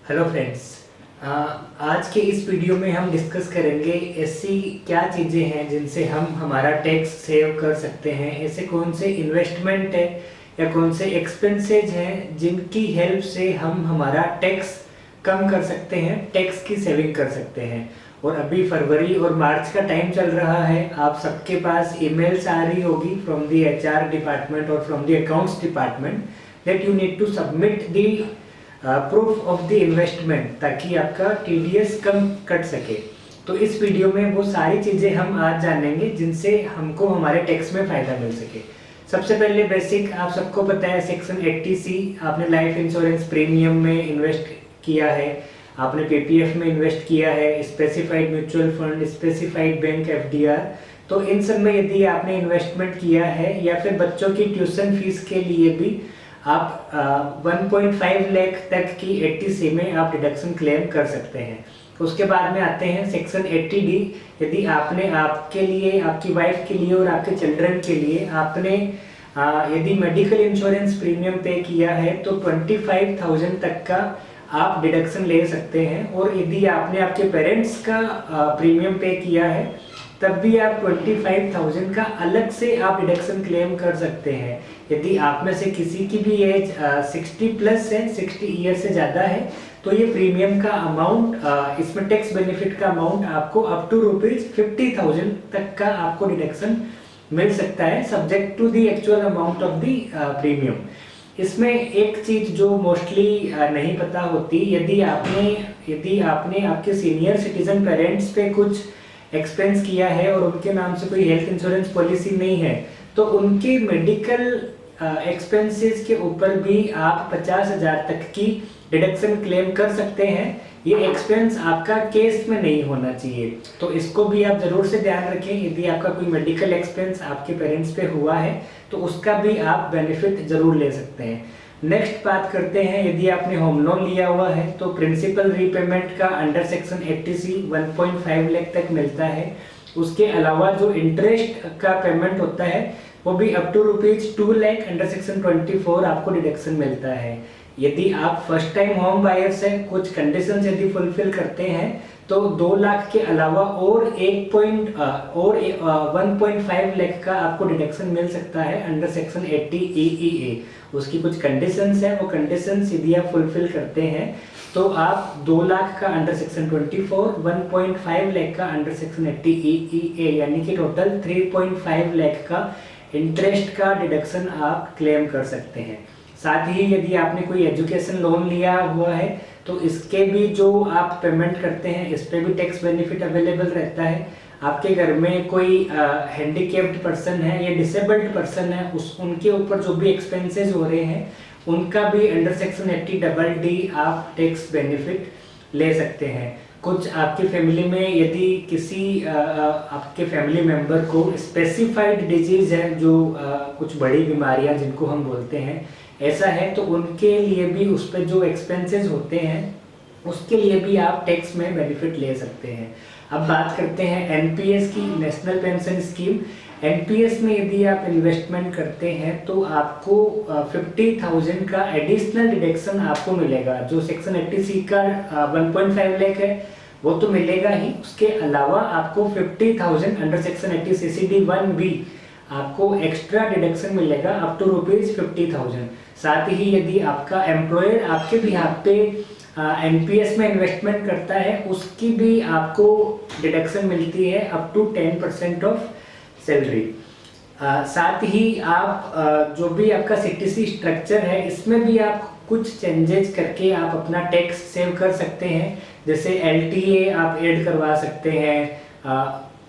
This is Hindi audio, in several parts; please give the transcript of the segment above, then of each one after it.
Hello friends. आज के इस वीडियो में हम डिस्कस करेंगे ऐसी क्या चीज़ें हैं जिनसे हम हमारा टैक्स सेव कर सकते हैं। ऐसे कौन से इन्वेस्टमेंट है या कौन से एक्सपेंसेज हैं जिनकी हेल्प से हम हमारा टैक्स कम कर सकते हैं, टैक्स की सेविंग कर सकते हैं। और अभी फरवरी और मार्च का टाइम चल रहा है, आप सबके पास ईमेल्स आ रही होगी फ्रॉम द एचआर डिपार्टमेंट और from the accounts department that you need to submit the proof of the investment, ताकि आपका टीडीएस कम कट सके। तो इस वीडियो में वो सारी चीज़ें हम आज जानेंगे जिनसे हमको हमारे टैक्स में फ़ायदा मिल सके। सबसे पहले बेसिक आप सबको पता है, सेक्शन 80C आपने लाइफ इंश्योरेंस प्रीमियम में इन्वेस्ट किया है, आपने पीपीएफ में इन्वेस्ट किया है, specified mutual fund, specified bank FDR. तो इन सब में यदि आपने इन्वेस्टमेंट किया है या फिर बच्चों की ट्यूशन फीस के लिए भी आप 1.5 लाख तक की 80C में आप डिडक्शन क्लेम कर सकते हैं। उसके बाद में आते हैं सेक्शन 80D। यदि आपने आपके लिए, आपकी वाइफ के लिए और आपके चिल्ड्रन के लिए आपने यदि मेडिकल इंश्योरेंस प्रीमियम पे किया है तो 25,000 तक का आप डिडक्शन ले सकते हैं। और यदि आपने आपके पेरेंट्स का प्रीमियम पे किया है तब भी आप 25,000 का अलग से आप डिडक्शन क्लेम कर सकते हैं। यदि आप में से किसी की भी एज 60 प्लस है, 60 ईयर से ज़्यादा है, तो ये प्रीमियम का अमाउंट, इसमें टैक्स बेनिफिट का अमाउंट आपको अप टू ₹50,000 तक का आपको डिडक्शन मिल सकता है, subject to the actual amount of the premium. इसमें एक चीज़ जो मोस्टली नहीं पता होती, यदि आपने आपके सीनियर सिटीजन पेरेंट्स पे कुछ एक्सपेंस किया है और उनके नाम से कोई हेल्थ इंश्योरेंस पॉलिसी नहीं है, तो उनके मेडिकल एक्सपेंसेस के ऊपर भी आप 50,000 तक की डिडक्शन क्लेम कर सकते हैं। ये एक्सपेंस आपका केस में नहीं होना चाहिए, तो इसको भी आप जरूर से ध्यान रखें। यदि आपका कोई मेडिकल एक्सपेंस आपके पेरेंट्स पे हुआ है तो उसका भी आप बेनिफिट जरूर ले सकते हैं। नेक्स्ट बात करते हैं, यदि आपने होम लोन लिया हुआ है तो प्रिंसिपल रीपेमेंट का अंडर सेक्शन 80C 1.5 लाख तक मिलता है। उसके अलावा जो इंटरेस्ट का पेमेंट होता है वो भी up to ₹2 lakh under section 24 आपको डिडक्शन मिलता है। यदि आप फर्स्ट टाइम होम बायर्स हैं, कुछ कंडीशंस यदि फुलफिल करते हैं तो 2 लाख के अलावा और 1.5 लाख का आपको डिडक्शन मिल सकता है अंडर सेक्शन 80 EEA। उसकी कुछ कंडीशंस हैं, वो कंडीशंस यदि आप फुलफिल करते हैं तो आप 2 लाख का अंडर सेक्शन 24, 1.5 लाख का अंडर सेक्शन 80 EEA, यानी कि टोटल 3.5 लाख का इंटरेस्ट का डिडक्शन आप क्लेम कर सकते हैं। साथ ही यदि आपने कोई एजुकेशन लोन लिया हुआ है तो इसके भी जो आप पेमेंट करते हैं इस पे भी टैक्स बेनिफिट अवेलेबल रहता है। आपके घर में कोई हैंडीकैप्ड पर्सन है या डिसेबल्ड पर्सन है, उनके ऊपर जो भी एक्सपेंसेस हो रहे हैं उनका भी अंडर सेक्शन 80DD आप टैक्स बेनिफिट ले सकते हैं। कुछ आपकी फैमिली में यदि किसी आपके फैमिली मेंबर को स्पेसिफाइड डिजीज है, जो कुछ बड़ी बीमारियां जिनको हम बोलते हैं, ऐसा है तो उनके लिए भी उस पर जो एक्सपेंसेस होते हैं उसके लिए भी आप टैक्स में बेनिफिट ले सकते हैं। अब बात करते हैं एनपीएस की, नेशनल पेंशन स्कीम। एनपीएस में यदि आप इन्वेस्टमेंट करते हैं तो आपको 50,000 का एडिशनल डिडक्शन आपको मिलेगा। जो सेक्शन 80C का 1.5 लाख है वो तो मिलेगा ही, उसके अलावा आपको 50,000 अंडर सेक्शन 80 CCD1B आपको एक्स्ट्रा डिडक्शन मिलेगा अप टू ₹50,000। साथ ही यदि आपका एम्प्लॉयर आपके बिहाफ पे एनपीएस में इन्वेस्टमेंट करता है उसकी भी आपको डिडक्शन मिलती है अप टू 10% ऑफ सैलरी। साथ ही आप जो भी आपका सीटीसी स्ट्रक्चर है इसमें भी आप कुछ चेंजेस करके आप अपना टैक्स सेव कर सकते हैं। जैसे एलटीए आप ऐड करवा सकते हैं,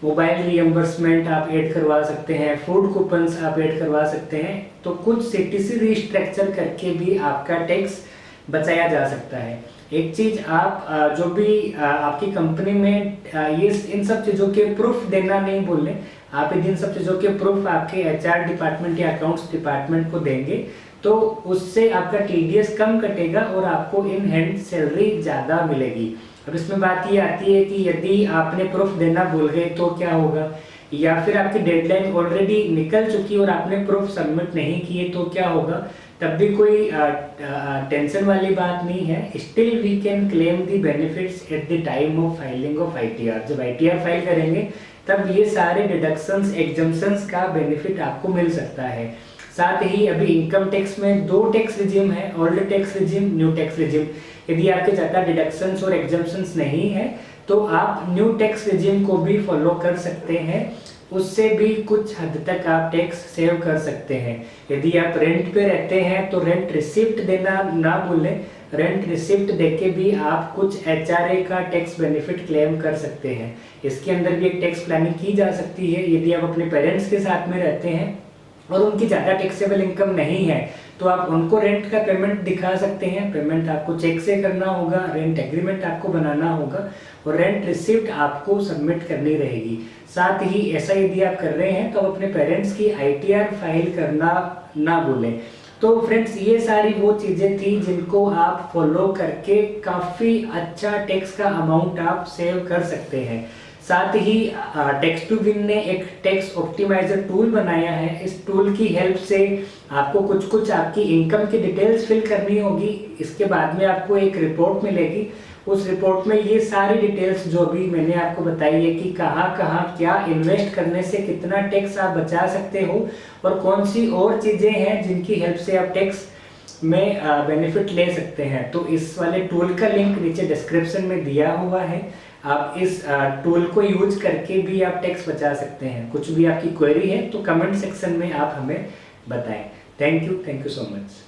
मोबाइल रीएम्बर्समेंट आप ऐड करवा सकते हैं, फूड कूपन्स आप ऐड करवा सकते हैं। तो कुछ सीटीसी रीस्ट्रक्चर करके भी आपका टैक्स बचाया जा सकता है। एक चीज, आप जो भी आपकी कंपनी में ये इन सब चीज़ों के प्रूफ देना नहीं बोल रहे, आप इन सब चीज़ों के प्रूफ आपके एचआर डिपार्टमेंट या अकाउंट्स डिपार्टमेंट को देंगे तो उससे आपका टीडीएस कम कटेगा और आपको इन हैंड सैलरी ज़्यादा मिलेगी। अब इसमें बात ये आती है कि यदि आपने प्रूफ देना भूल गए तो क्या होगा, या फिर आपकी डेडलाइन ऑलरेडी निकल चुकी और आपने प्रूफ सबमिट नहीं किए तो क्या होगा। तब भी कोई टेंशन वाली बात नहीं है। Still we can claim the benefits at the time of filing of ITR. जब आईटीआर फाइल करेंगे तब ये सारे डिडक्शंस एग्जम्पशंस का बेनिफिट आपको मिल सकता है। साथ ही अभी इनकम टैक्स में 2 टैक्स रिजिम है, old tax regime, new tax regime. यदि आपके ज़्यादा डिडक्शंस और एग्जम्पशंस नहीं है तो आप न्यू टैक्स रिजिम को भी फॉलो कर सकते हैं, उससे भी कुछ हद तक आप टैक्स सेव कर सकते हैं। यदि आप रेंट पे रहते हैं तो रेंट रिसिप्ट देना ना भूलें। रेंट रिसिप्ट देके भी आप कुछ एचआरए का टैक्स बेनिफिट क्लेम कर सकते हैं। इसके अंदर भी एक टैक्स प्लानिंग की जा सकती है। यदि आप अपने पेरेंट्स के साथ में रहते हैं और उनकी ज़्यादा टैक्सेबल इनकम नहीं है तो आप उनको रेंट का पेमेंट दिखा सकते हैं। पेमेंट आपको चेक से करना होगा, रेंट एग्रीमेंट आपको बनाना होगा और रेंट रिसिप्ट आपको सबमिट करनी रहेगी। साथ ही ऐसा यदि आप कर रहे हैं तो आप अपने पेरेंट्स की आईटीआर फाइल करना ना भूलें। तो फ्रेंड्स, ये सारी वो चीज़ें थी जिनको आप फॉलो करके काफ़ी अच्छा टैक्स का अमाउंट आप सेव कर सकते हैं। साथ ही टैक्स टू विन ने एक टैक्स ऑप्टिमाइजर टूल बनाया है। इस टूल की हेल्प से आपको कुछ आपकी इनकम की डिटेल्स फिल करनी होगी। इसके बाद में आपको एक रिपोर्ट मिलेगी। उस रिपोर्ट में ये सारी डिटेल्स जो भी मैंने आपको बताई है कि कहाँ कहाँ क्या इन्वेस्ट करने से कितना टैक्स आप बचा सकते हो और कौन सी और चीज़ें हैं जिनकी हेल्प से आप टैक्स में बेनिफिट ले सकते हैं। तो इस वाले टूल का लिंक नीचे डिस्क्रिप्शन में दिया हुआ है। आप इस टूल को यूज करके भी आप टैक्स बचा सकते हैं। कुछ भी आपकी क्वेरी है तो कमेंट सेक्शन में आप हमें बताएं। Thank you so much.